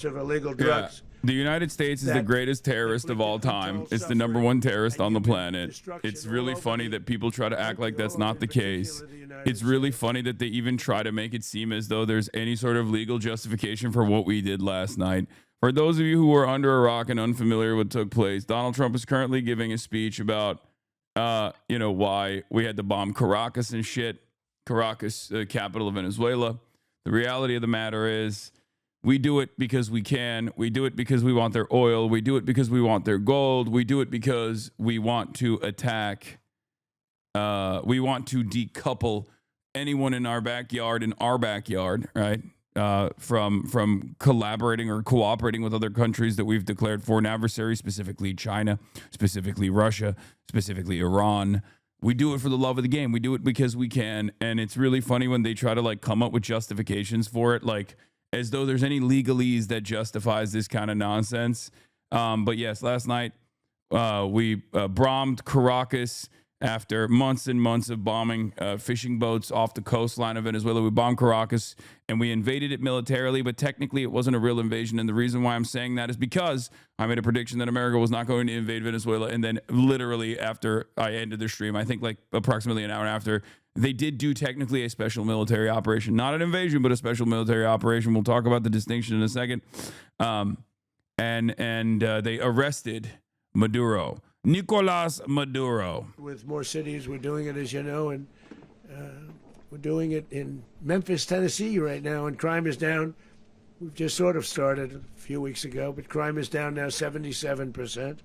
of illegal drugs. The United States is the greatest terrorist of all time. It's the #1 terrorist on the planet. It's really funny that people try to act like that's not the case. It's really funny that they even try to make it seem as though there's any sort of legal justification for what we did last night. For those of you who are under a rock and unfamiliar with what took place, Donald Trump is currently giving a speech about, why we had to bomb Caracas and shit. Caracas, capital of Venezuela. The reality of the matter is, we do it because we can. We do it because we want their oil. We do it because we want their gold. We do it because we want to attack. We want to decouple anyone in our backyard, right? From collaborating or cooperating with other countries that we've declared foreign adversaries, specifically China, specifically Russia, specifically Iran. We do it for the love of the game. We do it because we can. And it's really funny when they try to like come up with justifications for it, like as though there's any legalese that justifies this kind of nonsense. But yes, last night we bombed Caracas after months and months of bombing fishing boats off the coastline of Venezuela. We bombed Caracas and we invaded it militarily, but technically it wasn't a real invasion. And the reason why I'm saying that is because I made a prediction that America was not going to invade Venezuela. And then literally after I ended the stream, I think like approximately an hour after, they did do technically a special military operation, not an invasion, but a special military operation. We'll talk about the distinction in a second. And they arrested Maduro. Nicolas Maduro. With more cities, we're doing it, as you know, and we're doing it in Memphis, Tennessee right now, and crime is down. We've just sort of started a few weeks ago, but crime is down now 77%.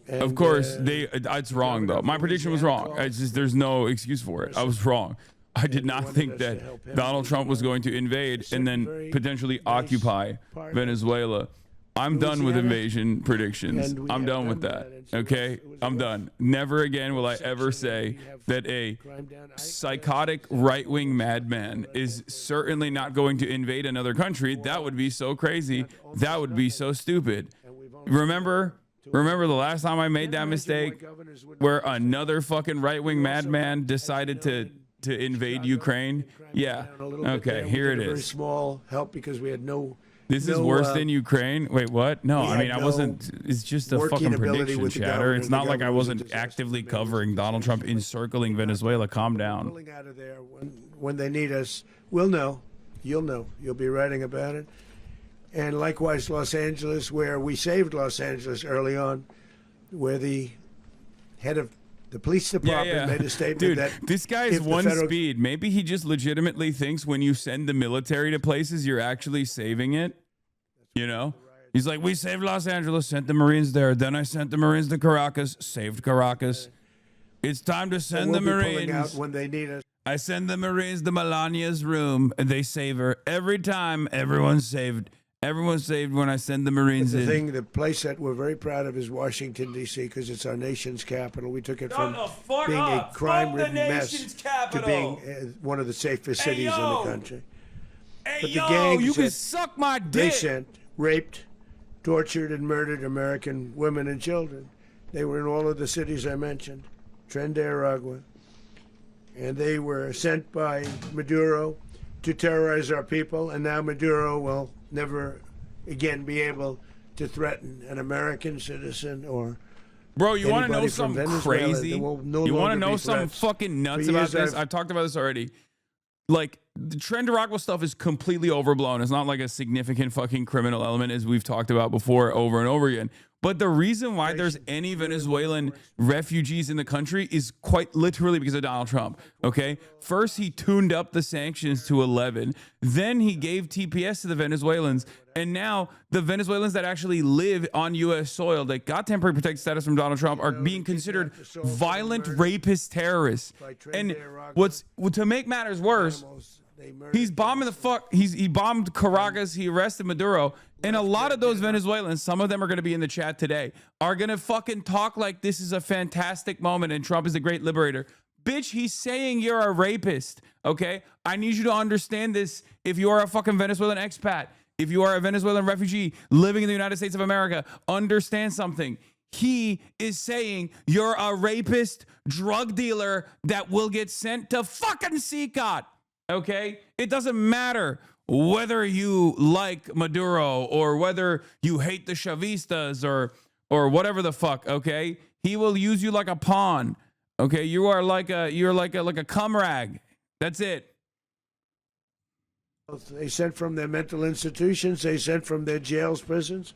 And, of course, it's wrong, though. My prediction was wrong. It's just, there's no excuse for it. I was wrong. I did not think that Donald Trump was going to invade and then potentially occupy Venezuela. I'm done with invasion predictions. I'm done with that. Okay? I'm done. Never again will I ever say that a psychotic right-wing madman is certainly not going to invade another country. That would be so crazy. That would be so stupid. Remember the last time I made that mistake where another fucking right-wing madman decided to invade Ukraine? Yeah. Okay, here it is. Very small help because we had no... This is worse than Ukraine? Wait, what? No, I mean, I wasn't... It's just a fucking prediction, chatter. It's not like I wasn't actively covering Donald Trump encircling Venezuela. Calm down. Pulling out of there when they need us. We'll know. You'll know. You'll be writing about it. And likewise, Los Angeles, where we saved Los Angeles early on, where the head of the police department made a statement. Dude, that this guy is one speed. Maybe he just legitimately thinks when you send the military to places, you're actually saving it. You know? He's like, we saved Los Angeles, sent the Marines there. Then I sent the Marines to Caracas, saved Caracas. It's time to send the Marines. Out when they need us. I send the Marines to Melania's room, and they save her. Every time, everyone's saved. Everyone's saved when I send the Marines in. The place that we're very proud of is Washington, D.C., because it's our nation's capital. We took it from being a crime-ridden mess to being one of the safest cities in the country. But the gangs you can suck my dick. They sent raped, tortured, and murdered American women and children. They were in all of the cities I mentioned, Tren de Aragua. And they were sent by Maduro to terrorize our people, and now Maduro will never again be able to threaten an American citizen or Bro, you want to know from something Venezuela. crazy? You want to know something fucking nuts about this? I've talked about this already. Like, the Tren de Aragua stuff is completely overblown. It's not like a significant fucking criminal element, as we've talked about before over and over again. But the reason why there's any Venezuelan refugees in the country is quite literally because of Donald Trump, okay? First, he tuned up the sanctions to 11. Then he gave TPS to the Venezuelans. And now the Venezuelans that actually live on U.S. soil that got temporary protected status from Donald Trump are being considered violent rapist terrorists. And to make matters worse, he's bombing he bombed Caracas, he arrested Maduro, and a lot of those Venezuelans, some of them are going to be in the chat today, are going to fucking talk like this is a fantastic moment and Trump is the great liberator. Bitch, he's saying you're a rapist, okay? I need you to understand this if you are a fucking Venezuelan expat. If you are a Venezuelan refugee living in the United States of America, understand something. He is saying you're a rapist drug dealer that will get sent to fucking CCOT. Okay? It doesn't matter whether you like Maduro or whether you hate the Chavistas or whatever the fuck, okay? He will use you like a pawn. Okay, you're like a cum rag. That's it. They sent from their mental institutions. They sent from their jails, prisons.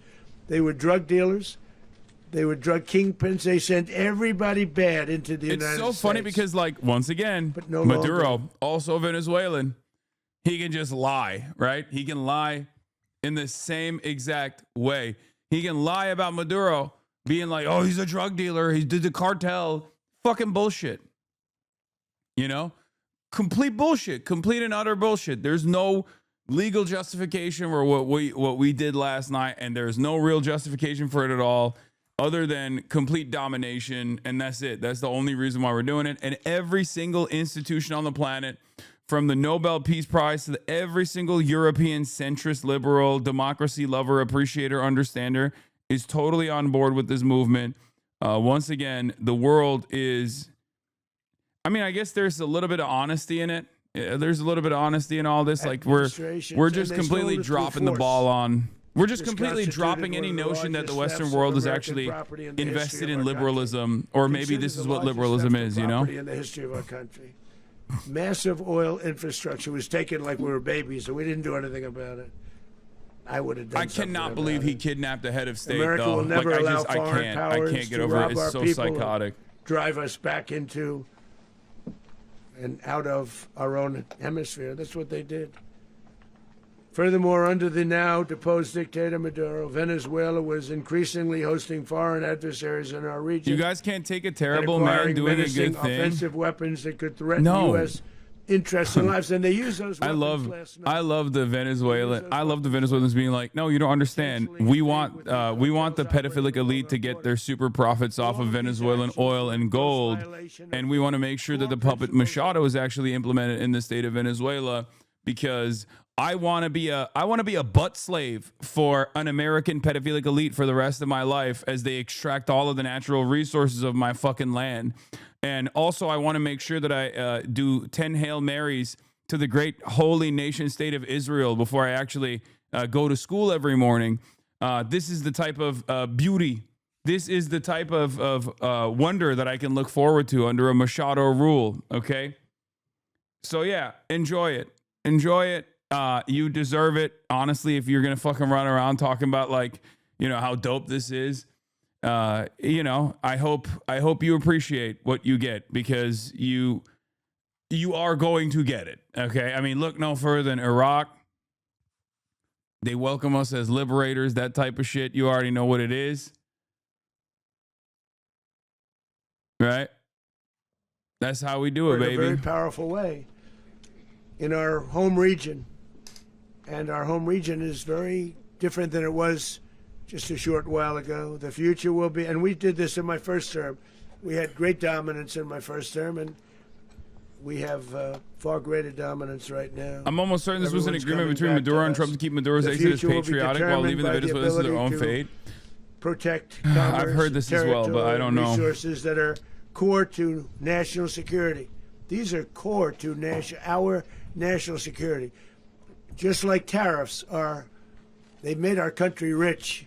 They were drug dealers. They were drug kingpins. They sent everybody bad into the United States. It's so funny because, like, once again, But no Maduro, longer. also Venezuelan, he can just lie, right? He can lie in the same exact way. He can lie about Maduro being like, oh, he's a drug dealer. He did the cartel. Fucking bullshit. You know? Complete bullshit. Complete and utter bullshit. There's no legal justification for what we did last night, and there's no real justification for it at all other than complete domination, and that's it. That's the only reason why we're doing it. And every single institution on the planet, from the Nobel Peace Prize to every single European centrist, liberal, democracy lover, appreciator, understander, is totally on board with this movement. Once again, the world is... I mean, I guess there's a little bit of honesty in it. There's a little bit of honesty in all this. Like we're just completely dropping the ball on. We're just completely dropping any notion that the Western world is actually invested in liberalism, or maybe this is what liberalism is. You know, in the history of our country, massive oil infrastructure was taken like we were babies, and we didn't do anything about it. I would have done. I cannot believe he kidnapped a head of state. America though. will never like, allow foreign powers I can't get to over rob it. It's our so people psychotic. Drive us back into and out of our own hemisphere. That's what they did. Furthermore, under the now deposed dictator Maduro, Venezuela was increasingly hosting foreign adversaries in our region. You guys can't take a and terrible man acquiring doing a menacing good thing. offensive weapons that could threaten No. U.S. interests and lives, and they use those weapons last night. I love the Venezuelans being like, no, you don't understand. We want the pedophilic elite to get their super profits off of Venezuelan oil and gold, and we want to make sure that the puppet Machado is actually implemented in the state of Venezuela, because I want to be a butt slave for an American pedophilic elite for the rest of my life as they extract all of the natural resources of my fucking land. And also, I want to make sure that I do 10 Hail Marys to the great holy nation state of Israel before I actually go to school every morning. This is the type of beauty. This is the type of wonder that I can look forward to under a Machado rule, okay? So, yeah, enjoy it. Enjoy it. You deserve it. Honestly, if you're going to fucking run around talking about, like, you know, how dope this is. You know, I hope you appreciate what you get, because you are going to get it. Okay. I mean, look no further than Iraq. They welcome us as liberators, that type of shit. You already know what it is. Right? That's how we do it, baby. In a very powerful way in our home region. And our home region is very different than it was just a short while ago. The future will be, and we did this in my first term. We had great dominance in my first term, and we have far greater dominance right now. I'm almost certain this was an agreement between Maduro and Trump to keep Maduro's exodus patriotic while leaving the Venezuelans to their own fate. Protect commerce, I've heard this as well, but I don't know. Resources that are core to national security. These are core to our national security. Just like tariffs are, they've made our country rich,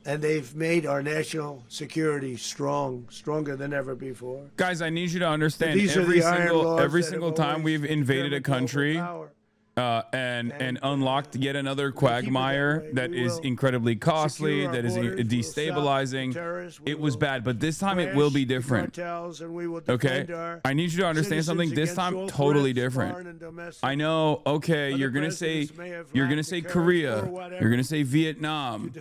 and they've made our national security stronger than ever before. Guys, I need you to understand, These are every the iron laws that single have time always we've invaded a determined global country power. and unlocked yet another quagmire that is incredibly costly, that is destabilizing, it was bad. But this time it will be different. Okay? I need you to understand something. This time, totally different. I know, okay, you're going to say Korea, you're going to say Vietnam,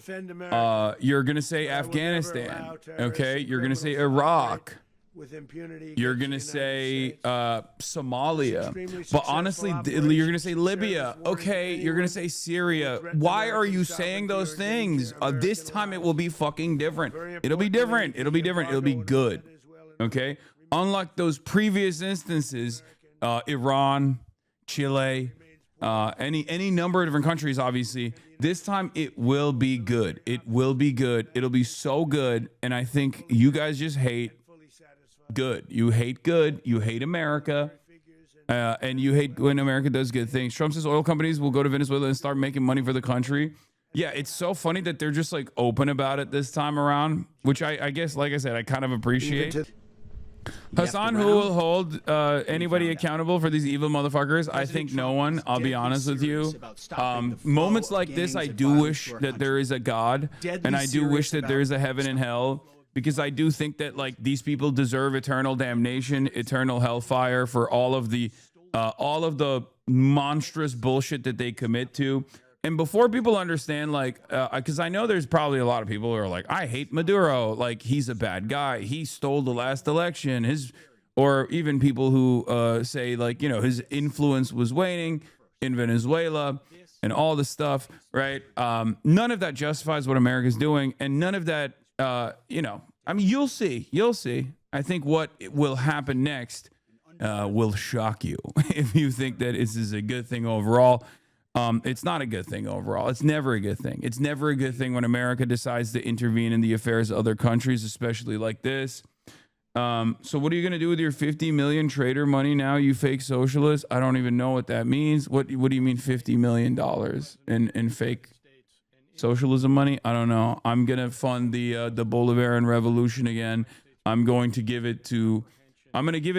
you're going to say Afghanistan, okay? You're going to say Iraq. With impunity, you're going to say Somalia. But honestly, you're going to say Libya. Okay, you're going to say Syria. Why are you saying those things? This time it will be fucking different. It'll be different. It'll be different. It'll be good. Okay? Unlike those previous instances, Iran, Chile, any number of different countries, obviously, this time it will be good. It will be good. It'll be so good. And I think you guys just hate good. You hate good. You hate America. and you hate when America does good things. Trump says oil companies will go to Venezuela and start making money for the country. Yeah, it's so funny that they're just like open about it this time around, which I guess, like I said, I kind of appreciate. Hasan, who will hold anybody accountable for these evil motherfuckers? I think no one. I'll be honest with you. Moments like this, I do wish that there is a God, and I do wish that there is a heaven and hell, because I do think that like these people deserve eternal damnation, eternal hellfire for all of the monstrous bullshit that they commit to. And before people understand, like, because I know there's probably a lot of people who are like, I hate Maduro, like he's a bad guy, he stole the last election, or even people who say like, you know, his influence was waning in Venezuela and all this stuff, right? None of that justifies what America's doing, and none of that, you know, I mean, you'll see. I think what will happen next will shock you if you think that this is a good thing overall. It's not a good thing overall. It's never a good thing. It's never a good thing when America decides to intervene in the affairs of other countries, especially like this. So what are you going to do with your 50 million trader money now, you fake socialist? I don't even know what that means. What do you mean $50 million in fake socialism money? I don't know. I'm going to fund the Bolivarian revolution again. I'm going to give it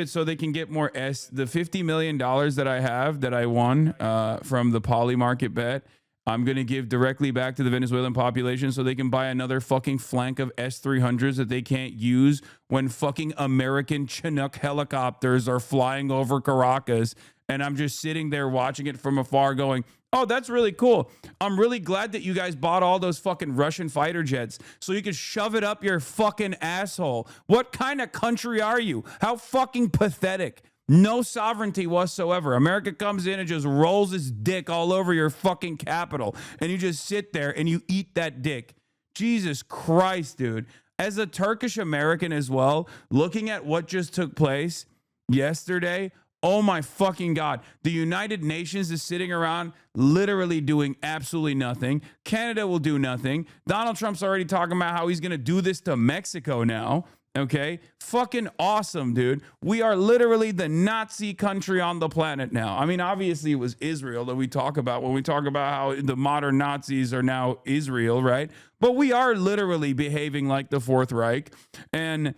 so they can get more the $50 million that I have, that I won from the poly market bet, I'm going to give directly back to the Venezuelan population so they can buy another fucking flank of S-300s that they can't use when fucking American Chinook helicopters are flying over Caracas. And I'm just sitting there watching it from afar going, oh, that's really cool. I'm really glad that you guys bought all those fucking Russian fighter jets so you could shove it up your fucking asshole. What kind of country are you? How fucking pathetic. No sovereignty whatsoever. America comes in and just rolls its dick all over your fucking capital, and you just sit there and you eat that dick. Jesus Christ, dude. As a Turkish American as well, looking at what just took place yesterday, oh my fucking God. The United Nations is sitting around literally doing absolutely nothing. Canada will do nothing. Donald Trump's already talking about how he's going to do this to Mexico now. Okay? Fucking awesome, dude. We are literally the Nazi country on the planet now. I mean, obviously it was Israel that we talk about when we talk about how the modern Nazis are now Israel, right? But we are literally behaving like the Fourth Reich. And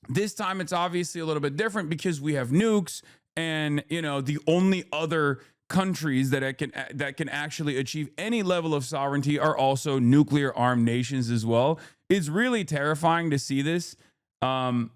this time it's obviously a little bit different because we have nukes, and you know, the only other countries that can actually achieve any level of sovereignty are also nuclear armed nations as well. It's really terrifying to see this. And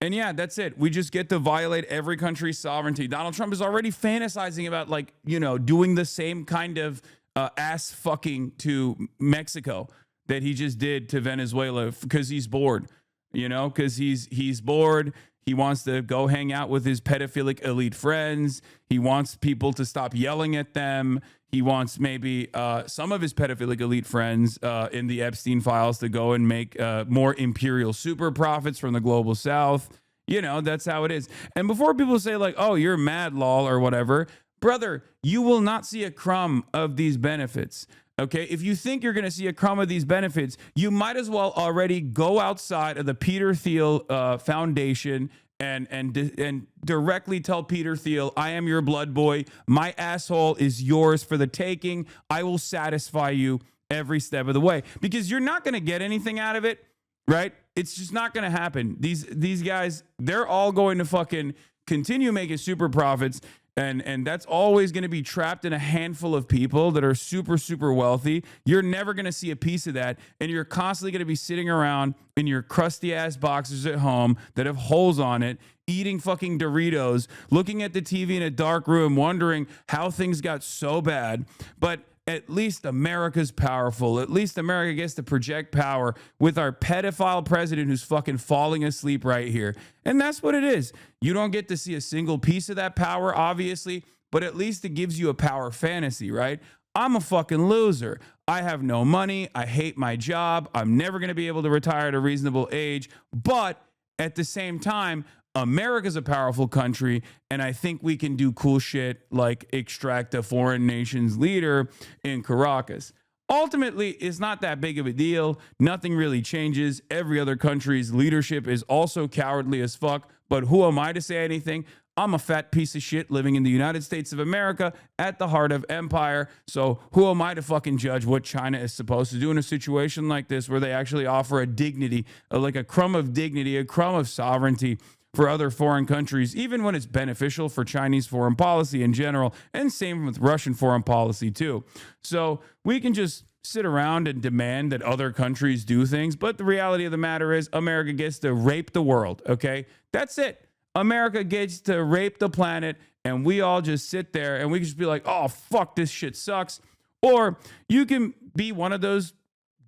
yeah, that's it. We just get to violate every country's sovereignty. Donald Trump is already fantasizing about, like, you know, doing the same kind of ass fucking to Mexico that he just did to Venezuela because he's bored. You know, because he's bored. He wants to go hang out with his pedophilic elite friends. He wants people to stop yelling at them. He wants maybe some of his pedophilic elite friends in the Epstein files to go and make more imperial super profits from the global South. You know, that's how it is. And before people say like, oh, you're mad, lol, or whatever, brother, you will not see a crumb of these benefits. Okay, if you think you're going to see a crumb of these benefits, you might as well already go outside of the Peter Thiel Foundation and directly tell Peter Thiel, I am your blood boy. My asshole is yours for the taking. I will satisfy you every step of the way, because you're not going to get anything out of it, right? It's just not going to happen. These guys, they're all going to fucking continue making super profits. And that's always going to be trapped in a handful of people that are super, super wealthy. You're never going to see a piece of that. And you're constantly going to be sitting around in your crusty ass boxers at home that have holes on it, eating fucking Doritos, looking at the TV in a dark room, wondering how things got so bad. But at least America's powerful. At least America gets to project power with our pedophile president who's fucking falling asleep right here. And that's what it is. You don't get to see a single piece of that power, obviously, but at least it gives you a power fantasy, right? I'm a fucking loser. I have no money. I hate my job. I'm never going to be able to retire at a reasonable age. But at the same time, America's a powerful country, and I think we can do cool shit like extract a foreign nation's leader in Caracas. Ultimately, it's not that big of a deal. Nothing really changes. Every other country's leadership is also cowardly as fuck, but who am I to say anything? I'm a fat piece of shit living in the United States of America at the heart of empire. So who am I to fucking judge what China is supposed to do in a situation like this where they actually offer a dignity, like a crumb of dignity, a crumb of sovereignty for other foreign countries, even when it's beneficial for Chinese foreign policy in general, and same with Russian foreign policy too. So we can just sit around and demand that other countries do things, but the reality of the matter is America gets to rape the world, okay? That's it. America gets to rape the planet, and we all just sit there and we can just be like, oh, fuck, this shit sucks. Or you can be one of those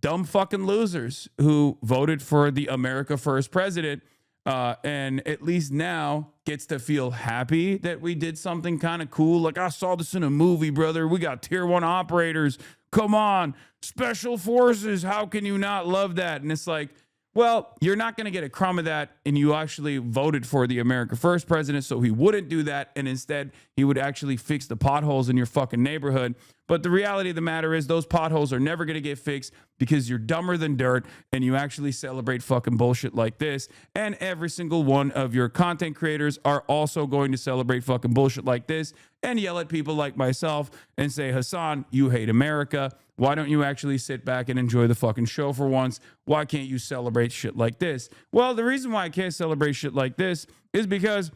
dumb fucking losers who voted for the America First president, and at least now gets to feel happy that we did something kind of cool. Like, I saw this in a movie, brother. We got tier 1 operators. Come on, special forces. How can you not love that? And it's like, well, you're not going to get a crumb of that, and you actually voted for the America First president, so he wouldn't do that, and instead he would actually fix the potholes in your fucking neighborhood. But the reality of the matter is those potholes are never going to get fixed because you're dumber than dirt, and you actually celebrate fucking bullshit like this, and every single one of your content creators are also going to celebrate fucking bullshit like this and yell at people like myself and say, Hasan, you hate America. Why don't you actually sit back and enjoy the fucking show for once? Why can't you celebrate shit like this? Well, the reason why I can't celebrate shit like this is because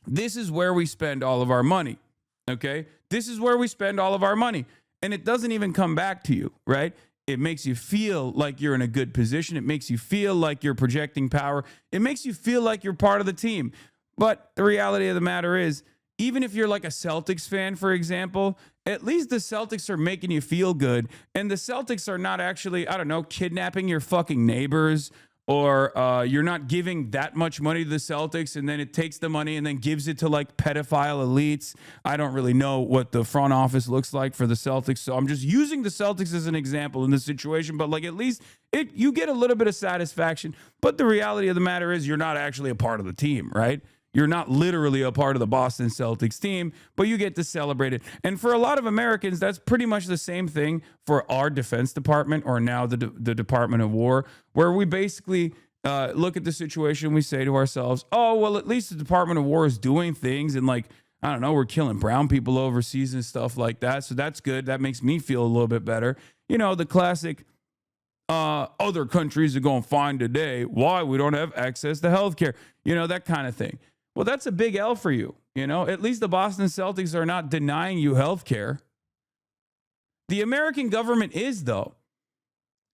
this is where we spend all of our money, okay? This is where we spend all of our money, and it doesn't even come back to you, right? It makes you feel like you're in a good position. It makes you feel like you're projecting power. It makes you feel like you're part of the team. But the reality of the matter is, even if you're like a Celtics fan, for example, at least the Celtics are making you feel good. And the Celtics are not actually, I don't know, kidnapping your fucking neighbors, or you're not giving that much money to the Celtics and then it takes the money and then gives it to like pedophile elites. I don't really know what the front office looks like for the Celtics, so I'm just using the Celtics as an example in this situation. But like, at least you get a little bit of satisfaction. But the reality of the matter is you're not actually a part of the team, right? You're not literally a part of the Boston Celtics team, but you get to celebrate it. And for a lot of Americans, that's pretty much the same thing for our Defense Department, or now the Department of War, where we basically look at the situation. We say to ourselves, oh, well, at least the Department of War is doing things. And like, I don't know, we're killing brown people overseas and stuff like that. So that's good. That makes me feel a little bit better. You know, the classic other countries are going to find today why we don't have access to healthcare. You know, that kind of thing. Well, that's a big L for you. You know, at least the Boston Celtics are not denying you health care. The American government is, though,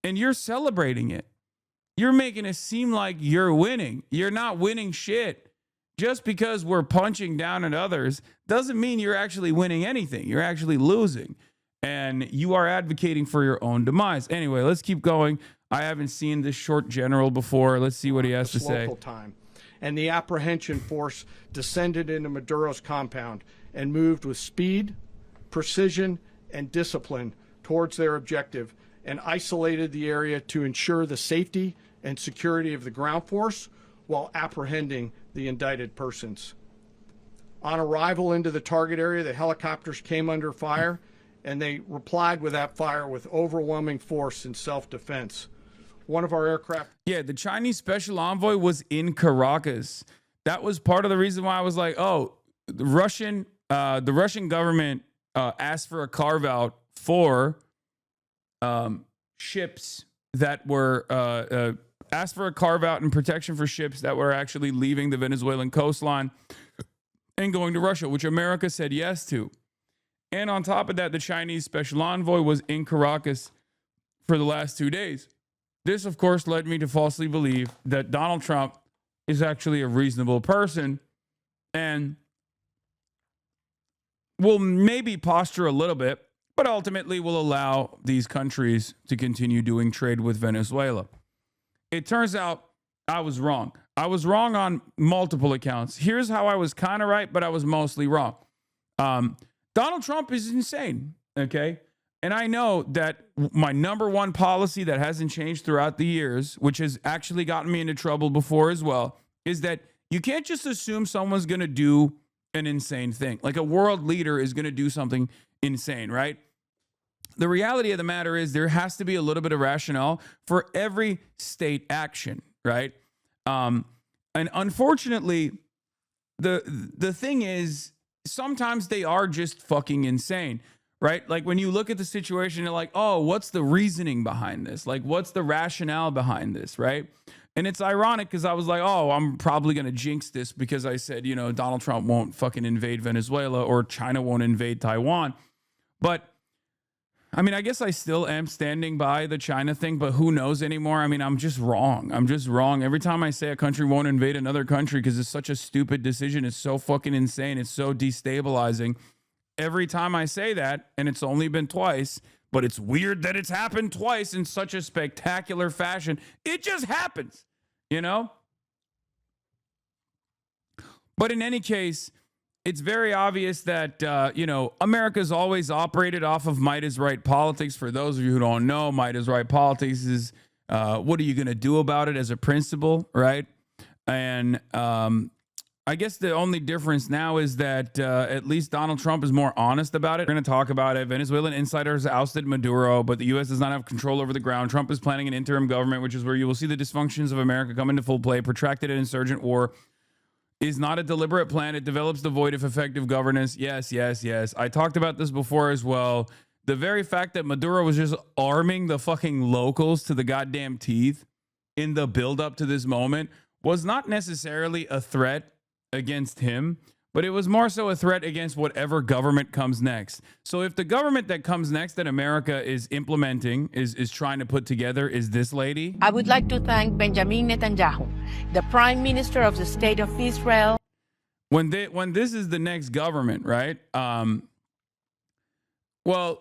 and you're celebrating it. You're making it seem like you're winning. You're not winning shit. Just because we're punching down at others doesn't mean you're actually winning anything. You're actually losing, and you are advocating for your own demise. Anyway, let's keep going. I haven't seen this short general before. Let's see what he has to say. Local time. And the apprehension force descended into Maduro's compound and moved with speed, precision, and discipline towards their objective, and isolated the area to ensure the safety and security of the ground force while apprehending the indicted persons. On arrival into the target area, the helicopters came under fire, and they replied with that fire with overwhelming force in self-defense. One of our aircraft. Yeah, the Chinese special envoy was in Caracas. That was part of the reason why I was like, oh, the Russian government asked for a carve out for ships that were asked for a carve out and protection for ships that were actually leaving the Venezuelan coastline and going to Russia, which America said yes to. And on top of that, the Chinese special envoy was in Caracas for the last 2 days. This, of course, led me to falsely believe that Donald Trump is actually a reasonable person and will maybe posture a little bit, but ultimately will allow these countries to continue doing trade with Venezuela. It turns out I was wrong. I was wrong on multiple accounts. Here's how I was kind of right, but I was mostly wrong. Donald Trump is insane, okay? And I know that my number one policy that hasn't changed throughout the years, which has actually gotten me into trouble before as well, is that you can't just assume someone's going to do an insane thing. Like a world leader is going to do something insane, right? The reality of the matter is there has to be a little bit of rationale for every state action, right? And unfortunately, the thing is, sometimes they are just fucking insane, right? Like when you look at the situation, you're like, oh, what's the reasoning behind this? Like, what's the rationale behind this, right? And it's ironic because I was like, oh, I'm probably going to jinx this because I said, you know, Donald Trump won't fucking invade Venezuela or China won't invade Taiwan. But I mean, I guess I still am standing by the China thing, but who knows anymore? I mean, I'm just wrong. I'm just wrong. Every time I say a country won't invade another country because it's such a stupid decision, it's so fucking insane, it's so destabilizing. Every time I say that, and it's only been twice, but it's weird that it's happened twice in such a spectacular fashion. It just happens, you know? But in any case, it's very obvious that, you know, America's always operated off of might is right politics. For those of you who don't know, might is right politics is what are you going to do about it as a principle, right? And I guess the only difference now is that at least Donald Trump is more honest about it. We're going to talk about it. Venezuelan insiders ousted Maduro, but the U.S. does not have control over the ground. Trump is planning an interim government, which is where you will see the dysfunctions of America come into full play. Protracted and insurgent war is not a deliberate plan. It develops the void of effective governance. Yes, yes, yes. I talked about this before as well. The very fact that Maduro was just arming the fucking locals to the goddamn teeth in the buildup to this moment was not necessarily a threat against him, but it was more so a threat against whatever government comes next. So if the government that comes next that America is implementing, is trying to put together, is this lady. I would like to thank Benjamin Netanyahu, the Prime Minister of the State of Israel. When this is the next government, right? Well,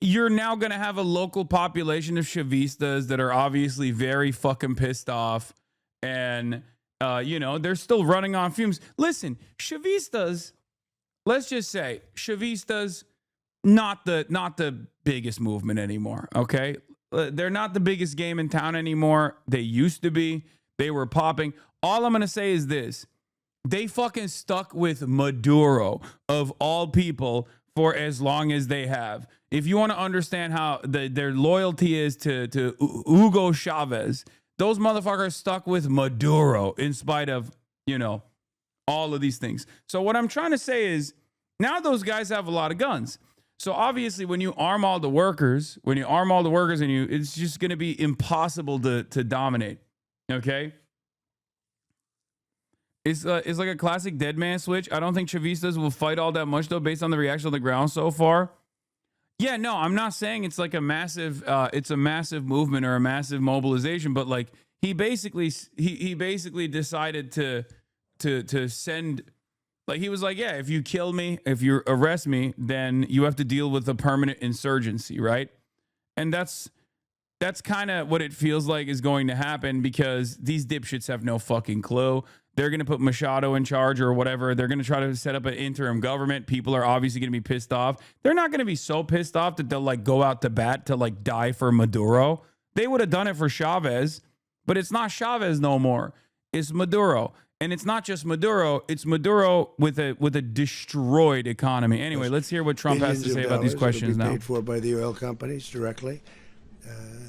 you're now going to have a local population of Chavistas that are obviously very fucking pissed off, and you know, they're still running on fumes. Listen, Chavistas, let's just say Chavistas, not the biggest movement anymore, okay? They're not the biggest game in town anymore. They used to be. They were popping. All I'm going to say is this. They fucking stuck with Maduro, of all people, for as long as they have. If you want to understand how their loyalty is to Hugo Chavez, those motherfuckers stuck with Maduro in spite of, you know, all of these things. So what I'm trying to say is now those guys have a lot of guns. So obviously when you arm all the workers, and it's just going to be impossible to dominate. Okay? It's like a classic dead man switch. I don't think Chavistas will fight all that much though, based on the reaction on the ground so far. Yeah, no, I'm not saying it's like a massive movement or a massive mobilization, but like he basically decided to send, like he was like, yeah, if you kill me, if you arrest me, then you have to deal with a permanent insurgency, right? And that's kind of what it feels like is going to happen because these dipshits have no fucking clue. They're going to put Machado in charge or whatever. They're going to try to set up an interim government. People are obviously going to be pissed off. They're not going to be so pissed off that they'll like go out to bat to like die for Maduro. They would have done it for Chavez, but it's not Chavez no more. It's Maduro. And it's not just Maduro. It's Maduro with a destroyed economy. Anyway, let's hear what Trump has to say about these questions now. Paid for by the oil companies directly.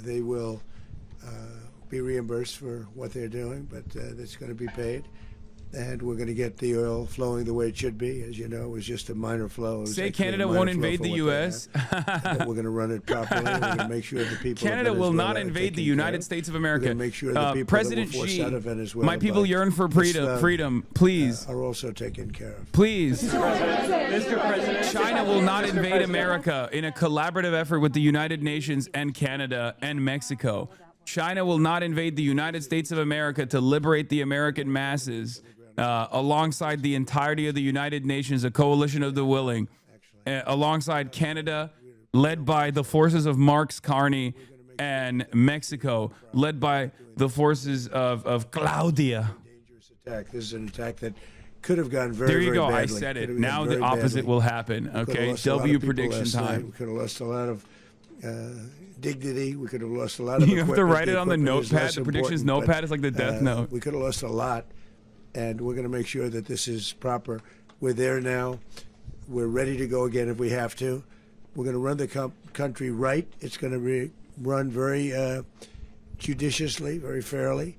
They will be reimbursed for what they're doing, but it's going to be paid. And we're going to get the oil flowing the way it should be. As you know, it was just a minor flow. Say Canada won't invade the U.S. But we're going to run it properly. We're going to make sure the people Canada will not invade the United States of America. We're going to make sure the people President that were forced Xi, out of Venezuela my people yearn for freedom. Please. Are also taken care of. Please. Mr. President, China will not invade America in a collaborative effort with the United Nations and Canada and Mexico. China will not invade the United States of America to liberate the American masses. Alongside the entirety of the United Nations, a coalition of the willing, alongside Canada, led by the forces of Marx Carney, and Mexico, led by the forces of Claudia. Dangerous attack. This is an attack that could have gone very, there you very go. badly. I said it. Now the opposite will happen. Okay. W prediction time. We could have lost a lot of dignity. We could have lost a lot of You have to write it on the notepad. The predictions notepad is like the death note. We could have lost a lot. And we're going to make sure that this is proper. We're there now. We're ready to go again if we have to. We're going to run the country right. It's going to be run very judiciously, very fairly.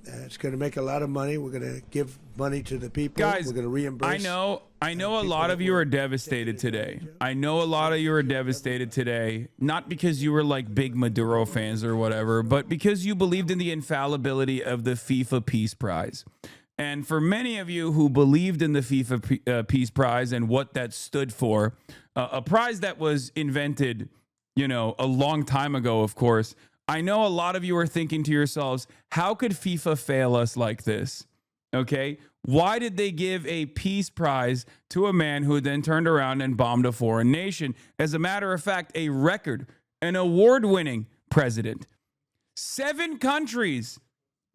It's going to make a lot of money. We're going to give money to the people. Guys, we're going to reimburse. I know a lot of you are devastated today. I know a lot of you are devastated today, not because you were like big Maduro fans or whatever, but because you believed in the infallibility of the FIFA Peace Prize. And for many of you who believed in the FIFA Peace Prize and what that stood for, a prize that was invented, you know, a long time ago, of course, I know a lot of you are thinking to yourselves, how could FIFA fail us like this? Okay? Why did they give a peace prize to a man who then turned around and bombed a foreign nation? As a matter of fact, a record, an award-winning president. 7 countries.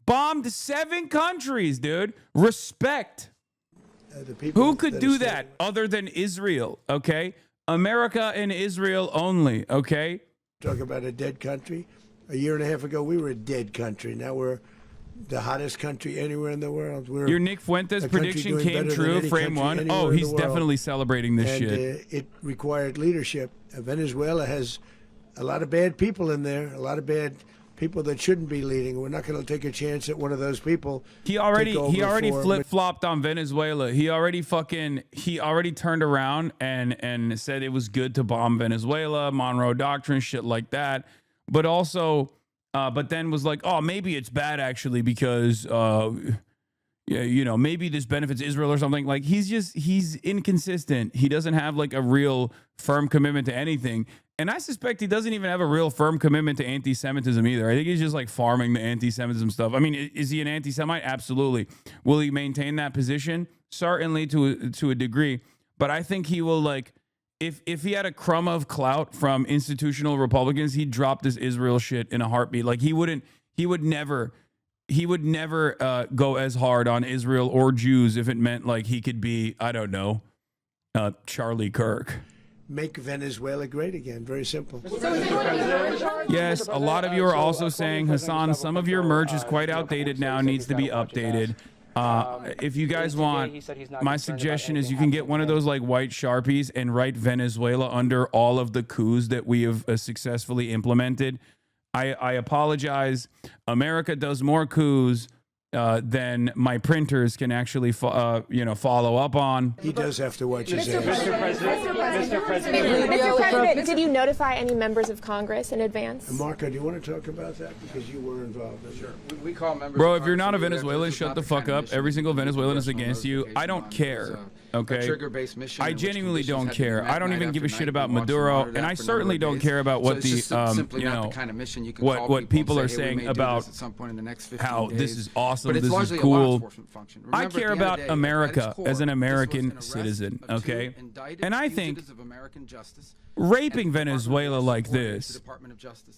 Bombed 7 countries, dude. Respect. Who could do that other than Israel, okay? America and Israel only, okay? Talk about a dead country. A year and a half ago, we were a dead country. Now we're the hottest country anywhere in the world. We're Your Nick Fuentes prediction came true, frame one. Oh, he's definitely celebrating this shit. It required leadership. Venezuela has a lot of bad people in there, a lot of bad people that shouldn't be leading. We're not going to take a chance at one of those people. He already flip-flopped on Venezuela. He already turned around and said it was good to bomb Venezuela, Monroe Doctrine, shit like that. But also, but then was like, oh, maybe it's bad actually because, yeah, you know, maybe this benefits Israel or something. Like he's inconsistent. He doesn't have like a real firm commitment to anything. And I suspect he doesn't even have a real firm commitment to anti-Semitism either. I think he's just like farming the anti-Semitism stuff. I mean, is he an anti-Semite? Absolutely. Will he maintain that position? Certainly to a degree. But I think he will like, if he had a crumb of clout from institutional Republicans, he'd drop this Israel shit in a heartbeat. Like he would never go as hard on Israel or Jews if it meant like he could be, I don't know, Charlie Kirk. Make Venezuela great again. Very simple. Yes, a lot of you are also saying, Hasan, some of your merch is quite outdated now, needs to be updated. If you guys want, my suggestion is you can get one of those like white Sharpies and write Venezuela under all of the coups that we have successfully implemented. I apologize. America does more coups than my printers can actually, follow up on. He does have to watch his ass. Mr. President, did you notify any members of Congress in advance? Marco, do you want to talk about that? Because you were involved in it. Sure. We call members. Bro, if you're not a Venezuelan, shut the fuck up. Every single Venezuelan is against you. I don't care. Okay? I genuinely don't care. I don't even give a shit about Maduro, and I certainly don't care about what the what people are saying about how this is awesome, this is cool. I care about America as an American citizen, okay? And I think raping Venezuela like this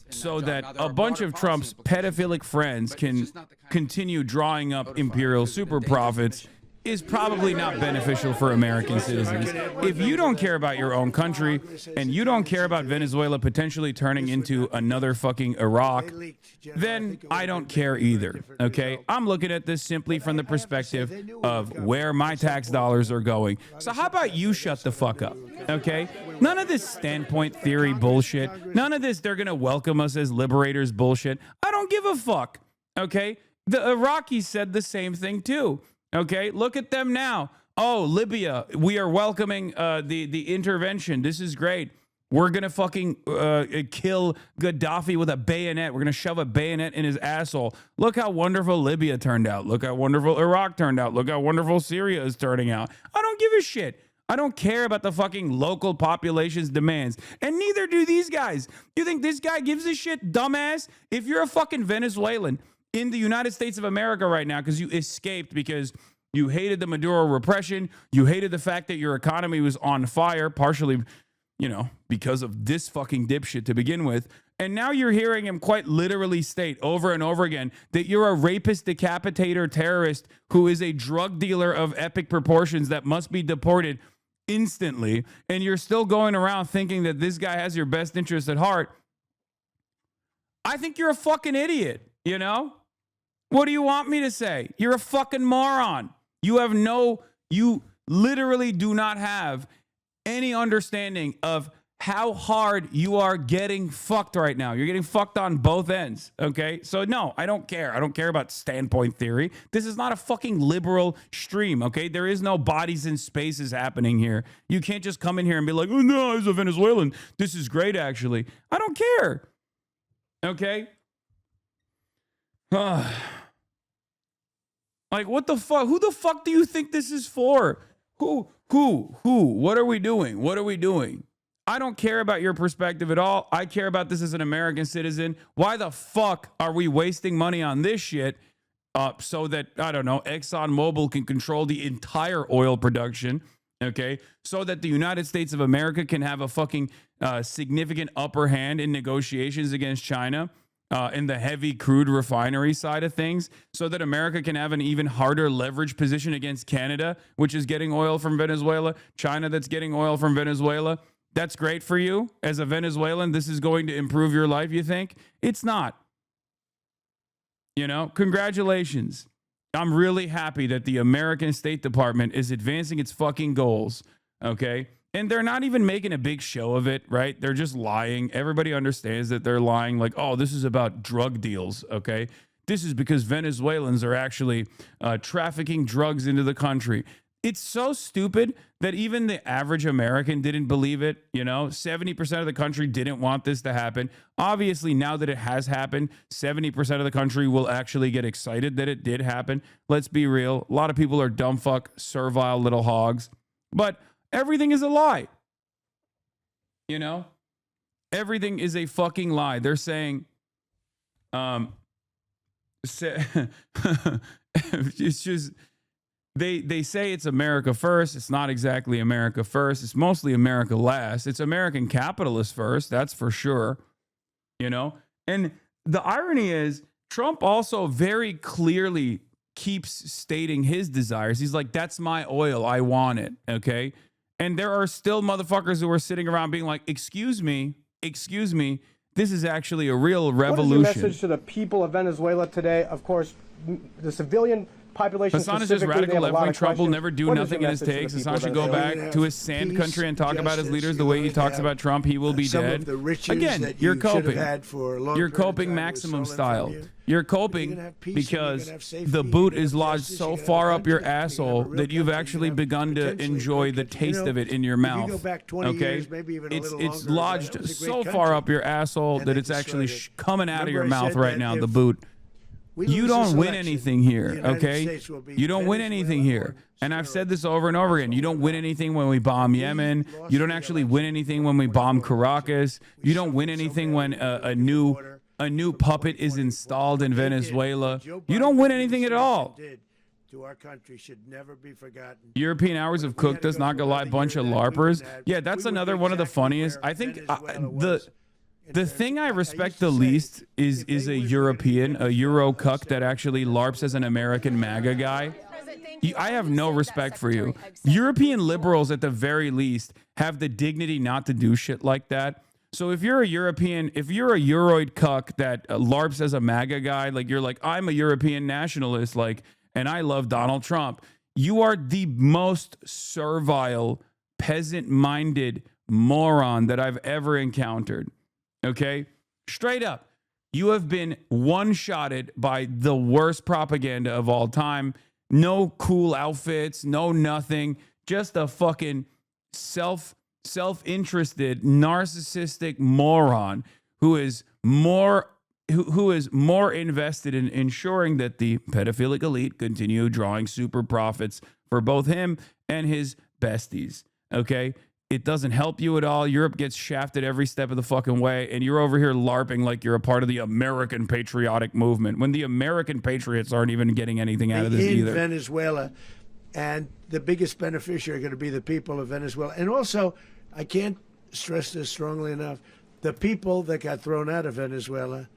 so that a bunch of Trump's pedophilic friends can continue drawing up imperial super profits is probably not beneficial for American citizens. If you don't care about your own country and you don't care about Venezuela potentially turning into another fucking Iraq, then I don't care either, okay? I'm looking at this simply from the perspective of where my tax dollars are going. So how about you shut the fuck up, okay? None of this standpoint theory bullshit. None of this they're going to welcome us as liberators bullshit. I don't give a fuck, okay? The Iraqis said the same thing too. Okay, look at them now. Oh, Libya, we are welcoming the intervention. This is great. We're going to fucking kill Gaddafi with a bayonet. We're going to shove a bayonet in his asshole. Look how wonderful Libya turned out. Look how wonderful Iraq turned out. Look how wonderful Syria is turning out. I don't give a shit. I don't care about the fucking local population's demands. And neither do these guys. You think this guy gives a shit, dumbass? If you're a fucking Venezuelan in the United States of America right now because you escaped because you hated the Maduro repression, you hated the fact that your economy was on fire, partially, because of this fucking dipshit to begin with, and now you're hearing him quite literally state over and over again that you're a rapist, decapitator, terrorist who is a drug dealer of epic proportions that must be deported instantly, and you're still going around thinking that this guy has your best interest at heart. I think you're a fucking idiot, What do you want me to say? You're a fucking moron. You literally do not have any understanding of how hard you are getting fucked right now. You're getting fucked on both ends, okay? So no, I don't care. I don't care about standpoint theory. This is not a fucking liberal stream, okay? There is no bodies in spaces happening here. You can't just come in here and be like, oh no, as a Venezuelan, this is great actually. I don't care, okay? Like, what the fuck? Who the fuck do you think this is for? Who? What are we doing? What are we doing? I don't care about your perspective at all. I care about this as an American citizen. Why the fuck are we wasting money on this shit so that, I don't know, ExxonMobil can control the entire oil production, okay? So that the United States of America can have a fucking significant upper hand in negotiations against China in the heavy crude refinery side of things, so that America can have an even harder leverage position against Canada, which is getting oil from Venezuela, China that's getting oil from Venezuela. That's great for you as a Venezuelan. This is going to improve your life, you think? It's not. You know, congratulations. I'm really happy that the American State Department is advancing its fucking goals, okay? And they're not even making a big show of it, right? They're just lying. Everybody understands that they're lying. Like, oh, this is about drug deals, okay? This is because Venezuelans are actually trafficking drugs into the country. It's so stupid that even the average American didn't believe it. You know, 70% of the country didn't want this to happen. Obviously, now that it has happened, 70% of the country will actually get excited that it did happen. Let's be real. A lot of people are dumb fuck, servile little hogs. But everything is a lie. You know? Everything is a fucking lie. They're saying, it's just... They say it's America first. It's not exactly America first. It's mostly America last. It's American capitalist first. That's for sure. You know? And the irony is Trump also very clearly keeps stating his desires. He's like, that's my oil. I want it. Okay? And there are still motherfuckers who are sitting around being like, excuse me. This is actually a real revolution. What is your message to the people of Venezuela today? Of course, the civilian population. Hasan is just radical left-wing. Trump will never do nothing in his takes. Hasan should go back to his sand country and talk about his leaders the way he talks about Trump. He will be dead. Again, you're coping. You're coping maximum style. You're coping because the boot is lodged so far up your asshole that you've actually begun to enjoy the taste of it in your mouth. Okay? It's lodged so far up your asshole that it's actually coming out of your mouth right now, the boot. You don't win anything here, okay? You don't win anything here. And I've said this over and over again. You don't win anything when we bomb Yemen. You don't actually win anything when we bomb Caracas. You don't win anything when a new puppet is installed in Venezuela. You don't win anything at all. European hours of cook does not go lie, bunch of LARPers. Yeah, that's another one of the funniest. I think the thing I respect the least is a European, a Euro cuck that actually LARPs as an American MAGA guy. I have no respect for you. European liberals, at the very least, have the dignity not to do shit like that. So if you're a European, if you're a Euroid cuck that LARPs as a MAGA guy, like you're like, I'm a European nationalist, like, and I love Donald Trump, you are the most servile, peasant-minded moron that I've ever encountered. Okay? Straight up. You have been one-shotted by the worst propaganda of all time. No cool outfits, no nothing. Just a fucking self-interested, narcissistic moron who is more invested in ensuring that the pedophilic elite continue drawing super profits for both him and his besties. Okay? It doesn't help you at all. Europe gets shafted every step of the fucking way, and you're over here LARPing like you're a part of the American patriotic movement when the American patriots aren't even getting anything out of this either. In Venezuela, and the biggest beneficiary are going to be the people of Venezuela. And also, I can't stress this strongly enough, the people that got thrown out of Venezuela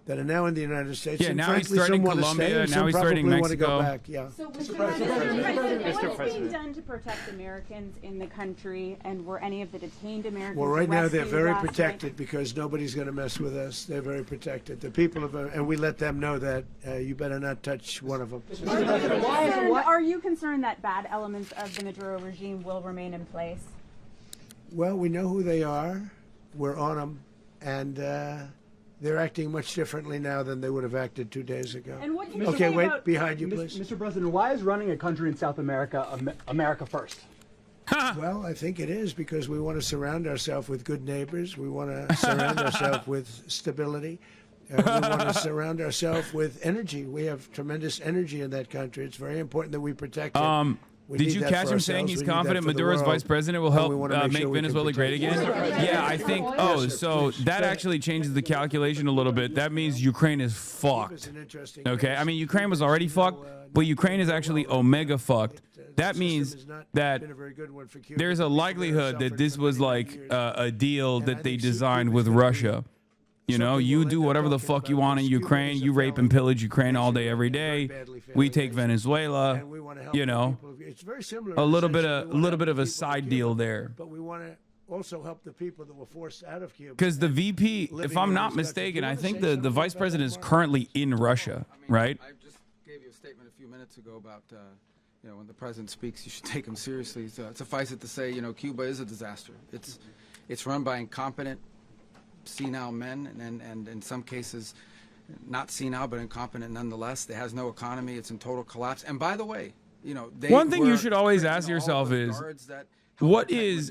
that are now in the United States. Yeah, and now frankly, he's threatening some Colombia, stay, now he's threatening Mexico. Want to go back. Yeah. So, Mr. President, what is being done to protect Americans in the country, and were any of the detained Americans Well, right now they're arrested very last protected night? because nobody's going to mess with us. They're very protected. The people of, and we let them know that you better not touch one of them. Are you concerned that bad elements of the Maduro regime will remain in place? Well, we know who they are. We're on them, and they're acting much differently now than they would have acted 2 days ago. And what can you Okay, say wait, about behind you, please. Mr. President, why is running a country in South America America first? Well, I think it is because we want to surround ourselves with good neighbors. We want to surround ourselves with stability. We want to surround ourselves with energy. We have tremendous energy in that country. It's very important that we protect it. Did you catch him saying he's confident Maduro's vice president will help make Venezuela great again? Yeah, I think. Oh, so that actually changes the calculation a little bit. That means Ukraine is fucked. Okay, I mean Ukraine was already fucked, but Ukraine is actually omega fucked. That means that there's a likelihood that this was like a deal that they designed with Russia. You know, you do whatever the fuck you want in Ukraine. You rape and pillage Ukraine all day, every day. We take Venezuela. You know, a little bit of a side deal there. But we want to also help the people that were forced out of Cuba. Because the VP, if I'm not mistaken, I think the vice president is currently in Russia, right? I just gave you a statement a few minutes ago about, you know, when the president speaks, you should take him seriously. So suffice it to say, you know, Cuba is a disaster. It's run by incompetent, senile men, and in some cases, not senile, but incompetent nonetheless. It has no economy. It's in total collapse. And by the way, you know, one thing you should always ask yourself is, what is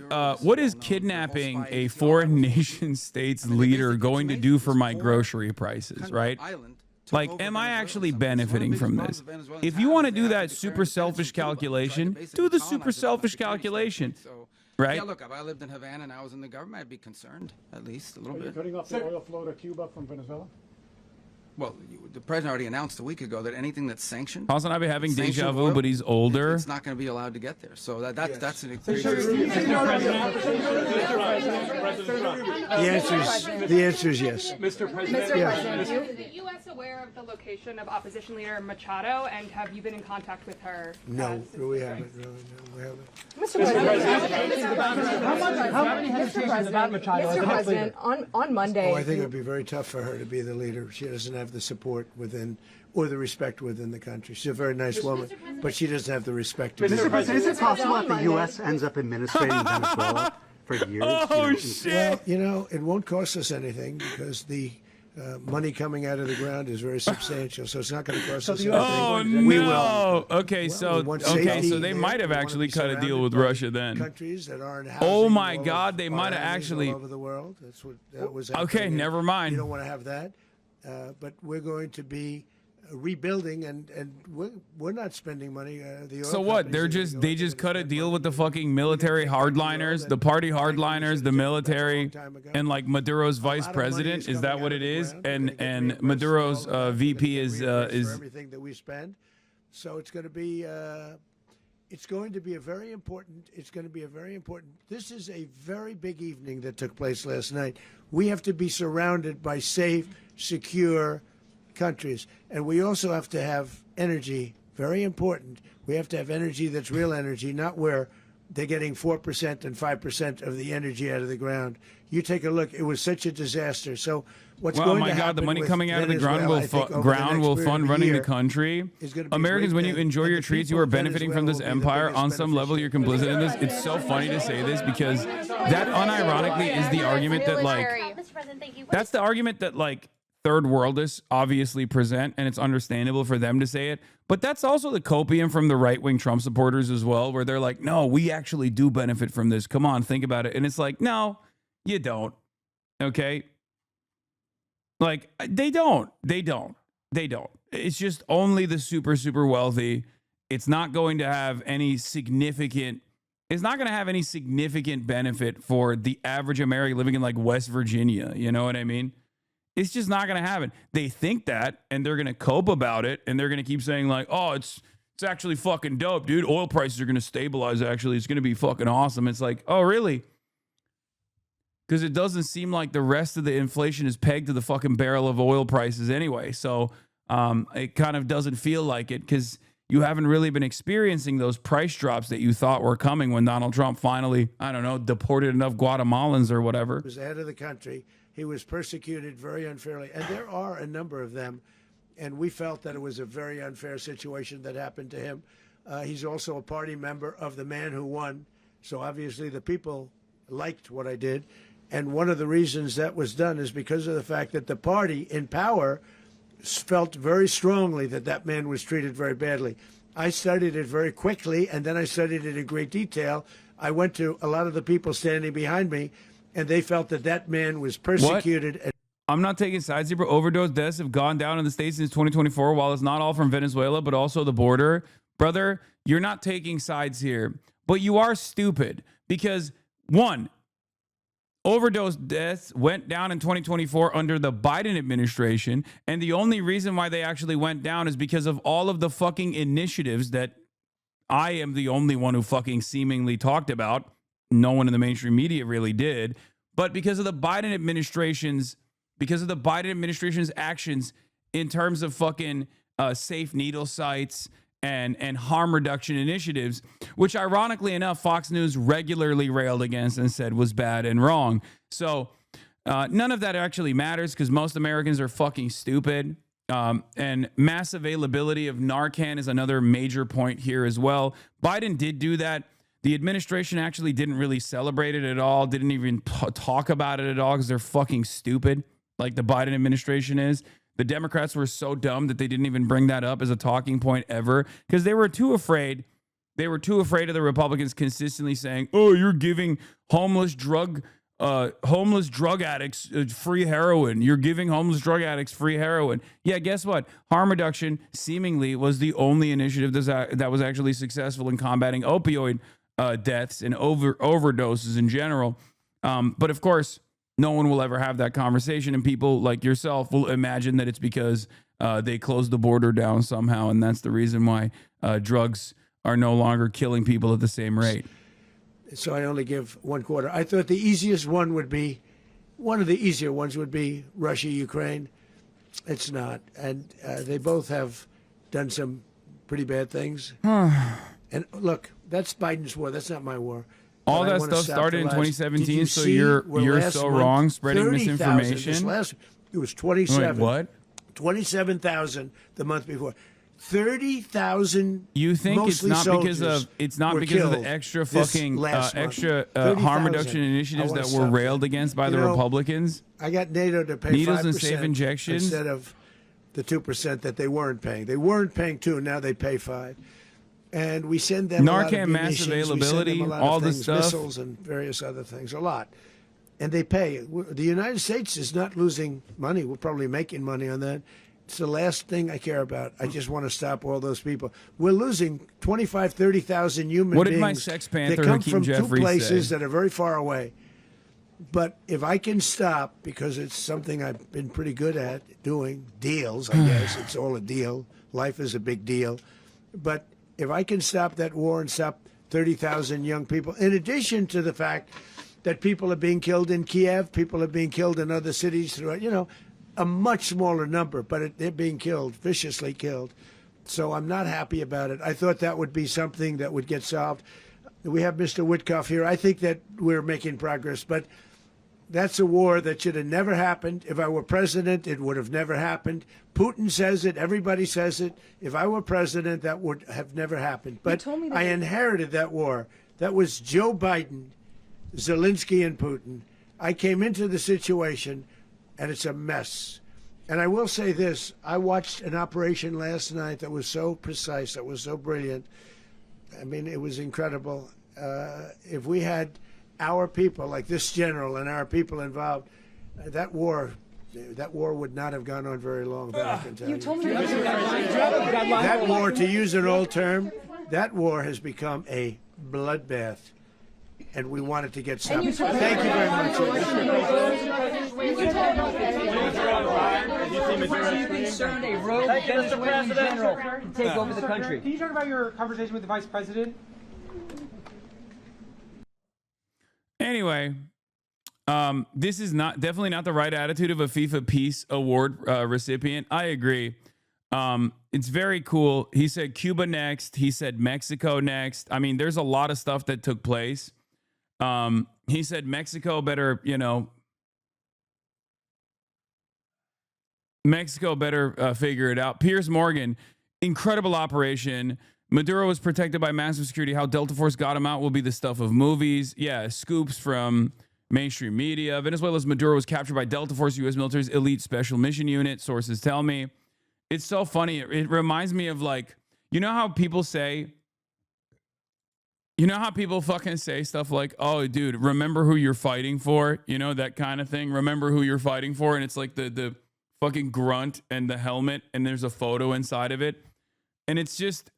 kidnapping a foreign nation state's leader going to do for my grocery prices, right? Like, am I actually benefiting from this? If you want to do that super selfish calculation, do the super selfish calculation. Right? Yeah, look, if I lived in Havana and I was in the government, I'd be concerned, at least a little bit. Cutting off the oil flow to Cuba from Venezuela? Well, the president already announced a week ago that anything that's sanctioned... HasanAbi having deja vu, but he's older. It's not going to be allowed to get there. So that's an... The answer is yes. Mr. President, Is the U.S. aware of the location of opposition leader Machado, and have you been in contact with her? No, we haven't. No, we haven't. Mr. President, on Monday. Oh, I think it would be very tough for her to be the leader. She doesn't have the support within or the respect within the country. She's a very nice woman, but she doesn't have the respect. Mr. President, is it possible that the U.S. ends up administrating Venezuela for years? Oh, shit. Well, you know, it won't cost us anything because the money coming out of the ground is very substantial, so it's not going to cost us anything. Oh, We will. no. Okay, so they might have actually cut a deal with Russia then. Countries that aren't Oh my God, they might have actually. all over the world. That's what that was. Okay, happening. never mind. You don't want to have that, but we're going to be rebuilding, and we're not spending money. The oil So what? They just cut a deal with the fucking military hardliners, the party hardliners, the military, and like Maduro's vice president. Is that what it is? And Maduro's VP is everything that we spend. So it's going to be. It's going to be a very important. It's going to be a very important. This is a very big evening that took place last night. We have to be surrounded by safe, secure countries, and we also have to have energy. Very important. We have to have energy that's real energy, not where they're getting 4% and 5% of the energy out of the ground. You take a look. It was such a disaster. So what's going to happen? Oh my God! The money with coming out of the Venezuela, ground will fund running the country. Americans, when you enjoy your treats, you are benefiting from this empire. On some level, you're complicit in this. It's so funny to say this because that unironically is the argument that like that's the argument that like third worldists obviously present, and it's understandable for them to say it. But that's also the copium from the right-wing Trump supporters as well, where they're like, no, we actually do benefit from this. Come on, think about it. And it's like, no, you don't. Okay? Like, they don't. It's just only the super, super wealthy. It's not going to have any significant benefit for the average American living in like West Virginia. You know what I mean? It's just not going to happen. They think that, and they're going to cope about it, and they're going to keep saying like, oh, it's actually fucking dope, dude. Oil prices are going to stabilize, actually. It's going to be fucking awesome. It's like, oh, really? Because it doesn't seem like the rest of the inflation is pegged to the fucking barrel of oil prices anyway. So it kind of doesn't feel like it because you haven't really been experiencing those price drops that you thought were coming when Donald Trump finally, I don't know, deported enough Guatemalans or whatever. He was the head of the country. He was persecuted very unfairly. And there are a number of them. And we felt that it was a very unfair situation that happened to him. He's also a party member of the man who won. So obviously the people liked what I did. And one of the reasons that was done is because of the fact that the party in power felt very strongly that that man was treated very badly. I studied it very quickly, and then I studied it in great detail. I went to a lot of the people standing behind me, and they felt that that man was persecuted. What? I'm not taking sides here, but overdose deaths have gone down in the States since 2024. While it's not all from Venezuela, but also the border. Brother, you're not taking sides here, but you are stupid because, one, overdose deaths went down in 2024 under the Biden administration, and the only reason why they actually went down is because of all of the fucking initiatives that I am the only one who fucking seemingly talked about. No one in the mainstream media really did, but because of the Biden administration's actions in terms of fucking safe needle sites and harm reduction initiatives, which ironically enough, Fox News regularly railed against and said was bad and wrong. So none of that actually matters because most Americans are fucking stupid. And mass availability of Narcan is another major point here as well. Biden did do that. The administration actually didn't really celebrate it at all, didn't even talk about it at all because they're fucking stupid, like the Biden administration is. The Democrats were so dumb that they didn't even bring that up as a talking point ever because they were too afraid. They were too afraid of the Republicans consistently saying, "Oh, you're giving homeless drug addicts free heroin. You're giving homeless drug addicts free heroin." Yeah, guess what? Harm reduction seemingly was the only initiative that was actually successful in combating opioid deaths and overdoses in general. But of course, no one will ever have that conversation, and people like yourself will imagine that it's because they closed the border down somehow, and that's the reason why drugs are no longer killing people at the same rate. So I only give 1/4. I thought the easiest one would be, one of the easier ones would be Russia, Ukraine. It's not. And they both have done some pretty bad things. And look, that's Biden's war. That's not my war. All that stuff started in 2017, so you're so wrong, spreading misinformation. It was 27. Wait, what? 27,000 the month before. 30,000. You think it's not because of the extra fucking harm reduction initiatives that were railed against by the Republicans? I got NATO to pay needles 5% and safe injections instead of the 2% that they weren't paying. They weren't paying 2, now they pay 5. And we send them Narcan mass availability, all the stuff, missiles and various other things, a lot. And they pay. The United States is not losing money. We're probably making money on that. It's the last thing I care about. I just want to stop all those people. We're losing 25, 30,000 human beings. What did my sex panther that come Hakeem from Jeffries two places say? That are very far away. But if I can stop, because it's something I've been pretty good at doing, deals, I guess. It's all a deal. Life is a big deal. But if I can stop that war and stop 30,000 young people, in addition to the fact that people are being killed in Kiev, people are being killed in other cities throughout, a much smaller number, but they're being killed, viciously killed. So I'm not happy about it. I thought that would be something that would get solved. We have Mr. Witkoff here. I think that we're making progress, but that's a war that should have never happened. If I were president, it would have never happened. Putin says it. Everybody says it. If I were president, that would have never happened. But I inherited that war. That was Joe Biden, Zelensky, and Putin. I came into the situation, and it's a mess. And I will say this. I watched an operation last night that was so precise, that was so brilliant. I mean, it was incredible. If we had our people, like this general and our people involved, that war would not have gone on very long, that I can tell you. That war, to use an old term, that war has become a bloodbath, and we want it to get stopped. Thank you very much. Are you concerned a rogue Venezuelan general can take over the country? Can you talk about your conversation with the vice president? Anyway, this is definitely not the right attitude of a FIFA Peace Award recipient. I agree. It's very cool. He said Cuba next. He said Mexico next. I mean, there's a lot of stuff that took place. He said Mexico better, figure it out. Piers Morgan, incredible operation. Maduro was protected by massive security. How Delta Force got him out will be the stuff of movies. Yeah, scoops from mainstream media. Venezuela's Maduro was captured by Delta Force, U.S. military's elite special mission unit. Sources tell me. It's so funny. It reminds me of, like, you know how people fucking say stuff like, oh, dude, remember who you're fighting for? You know, that kind of thing. Remember who you're fighting for? And it's like the fucking grunt and the helmet, and there's a photo inside of it. And it's just,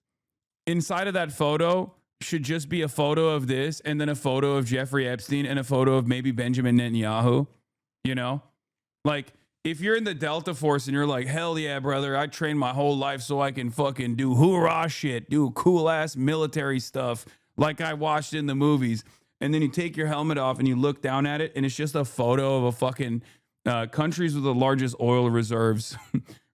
inside of that photo should just be a photo of this, and then a photo of Jeffrey Epstein, and a photo of maybe Benjamin Netanyahu. You know? Like, if you're in the Delta Force and you're like, hell yeah, brother, I trained my whole life so I can fucking do hoorah shit, do cool ass military stuff like I watched in the movies. And then you take your helmet off and you look down at it, and it's just a photo of a fucking countries with the largest oil reserves.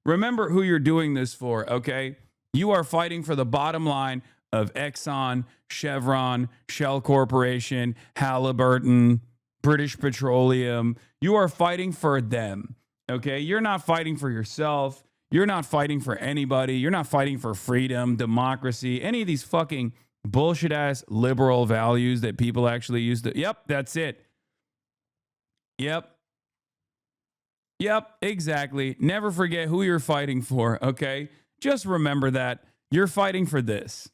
Remember who you're doing this for, okay? You are fighting for the bottom line of Exxon, Chevron, Shell Corporation, Halliburton, British Petroleum. You are fighting for them, okay? You're not fighting for yourself. You're not fighting for anybody. You're not fighting for freedom, democracy, any of these fucking bullshit ass liberal values that people actually use to. Yep, that's it. Yep, exactly. Never forget who you're fighting for, okay? Just remember that you're fighting for this.